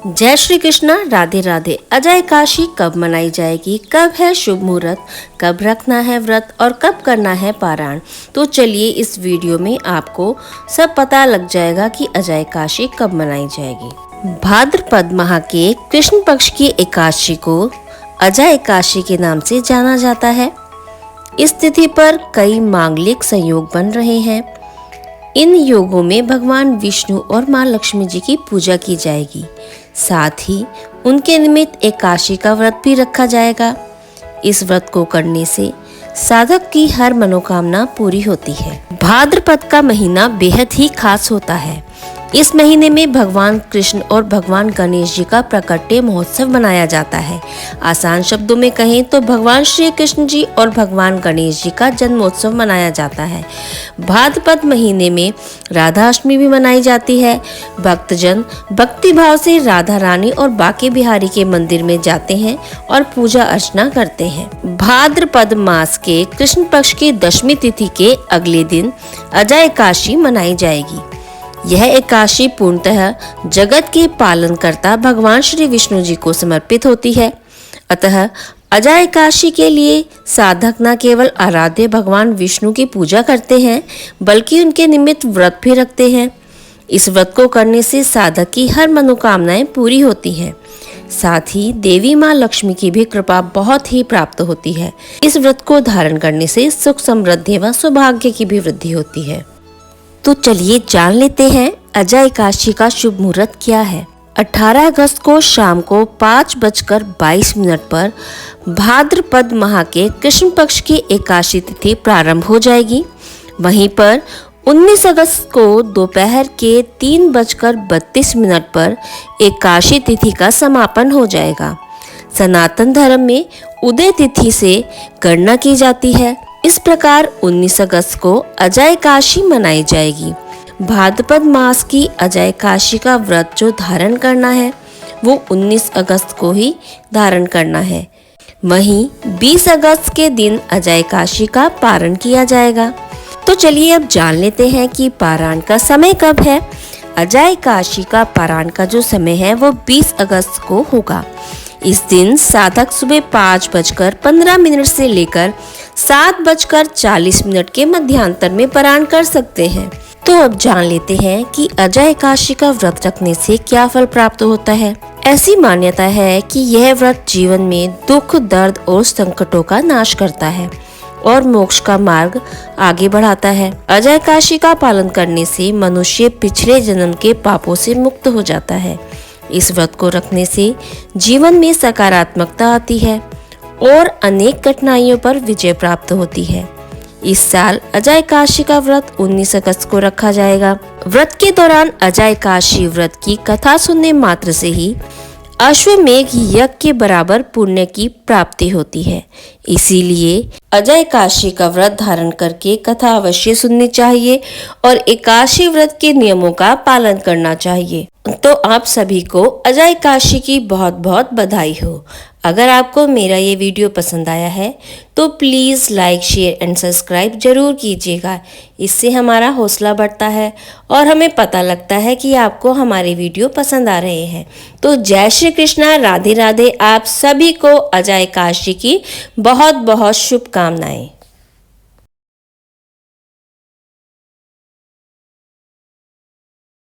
जय श्री कृष्णा, राधे राधे। अजय एकादशी कब मनाई जाएगी, कब है शुभ मुहूर्त, कब रखना है व्रत और कब करना है पारायण। तो चलिए इस वीडियो में आपको सब पता लग जाएगा कि अजय एकादशी कब मनाई जाएगी। भाद्रपद माह के कृष्ण पक्ष की एकादशी को अजय एकादशी के नाम से जाना जाता है। इस तिथि पर कई मांगलिक संयोग बन रहे हैं। इन योगों में भगवान विष्णु और मां लक्ष्मी जी की पूजा की जाएगी। साथ ही उनके निमित्त एकादशी का व्रत भी रखा जाएगा। इस व्रत को करने से साधक की हर मनोकामना पूरी होती है। भाद्रपद का महीना बेहद ही खास होता है। इस महीने में भगवान कृष्ण और भगवान गणेश जी का प्रकट्य महोत्सव मनाया जाता है। आसान शब्दों में कहें तो भगवान श्री कृष्ण जी और भगवान गणेश जी का जन्मोत्सव मनाया जाता है। भाद्रपद महीने में राधा अष्टमी भी मनाई जाती है। भक्तजन भक्ति भाव से राधा रानी और बांके बिहारी के मंदिर में जाते हैं और पूजा अर्चना करते हैं। भाद्रपद मास के कृष्ण पक्ष की दशमी तिथि के अगले दिन अजय एकादशी मनाई जाएगी। यह एकादशी पूर्णतः जगत के पालनकर्ता भगवान श्री विष्णु जी को समर्पित होती है। अतः अजय एकादशी के लिए साधक न केवल आराध्य भगवान विष्णु की पूजा करते हैं बल्कि उनके निमित्त व्रत भी रखते हैं। इस व्रत को करने से साधक की हर मनोकामनाएं पूरी होती हैं। साथ ही देवी मां लक्ष्मी की भी कृपा बहुत ही प्राप्त होती है। इस व्रत को धारण करने से सुख समृद्धि व सौभाग्य की भी वृद्धि होती है। तो चलिए जान लेते हैं अजय एकादशी का शुभ मुहूर्त क्या है। 18 अगस्त को शाम को 5:22 पर भाद्रपद माह के कृष्ण पक्ष की एकादशी तिथि प्रारंभ हो जाएगी। वहीं पर 19 अगस्त को दोपहर के 3:32 पर एकादशी तिथि का समापन हो जाएगा। सनातन धर्म में उदय तिथि से गणना की जाती है। इस प्रकार 19 अगस्त को अजय एकादशी मनाई जाएगी। भाद्रपद मास की अजय एकादशी का व्रत जो धारण करना है वो 19 अगस्त को ही धारण करना है। वहीं 20 अगस्त के दिन अजय एकादशी का पारण किया जाएगा। तो चलिए अब जान लेते हैं कि पारायण का समय कब है। अजय एकादशी का पारायण का जो समय है वो 20 अगस्त को होगा। इस दिन साधक सुबह 5:15 से लेकर 7:40 के मध्यांतर में पारायण कर सकते हैं। तो अब जान लेते हैं कि अजय एकादशी का व्रत रखने से क्या फल प्राप्त होता है। ऐसी मान्यता है कि यह व्रत जीवन में दुख, दर्द और संकटों का नाश करता है और मोक्ष का मार्ग आगे बढ़ाता है। अजय एकादशी का पालन करने से मनुष्य पिछले जन्म के पापों से मुक्त हो जाता है। इस व्रत को रखने से जीवन में सकारात्मकता आती है और अनेक कठिनाइयों पर विजय प्राप्त होती है। इस साल अजय एकादशी का व्रत 19 अगस्त को रखा जाएगा। व्रत के दौरान अजय एकादशी व्रत की कथा सुनने मात्र से ही अश्वमेघ यज्ञ के बराबर पुण्य की प्राप्ति होती है। इसीलिए अजय एकादशी का व्रत धारण करके कथा अवश्य सुननी चाहिए और एकादशी व्रत के नियमों का पालन करना चाहिए। तो आप सभी को अजय एकादशी की बहुत बहुत बधाई हो। अगर आपको मेरा ये वीडियो पसंद आया है तो please like, share and subscribe जरूर कीजिएगा। इससे हमारा हौसला बढ़ता है और हमें पता लगता है कि आपको हमारे वीडियो पसंद आ रहे हैं। तो जय श्री कृष्णा, राधे राधे। आप सभी को अजय एकादशी की बहुत बहुत शुभकामनाएं।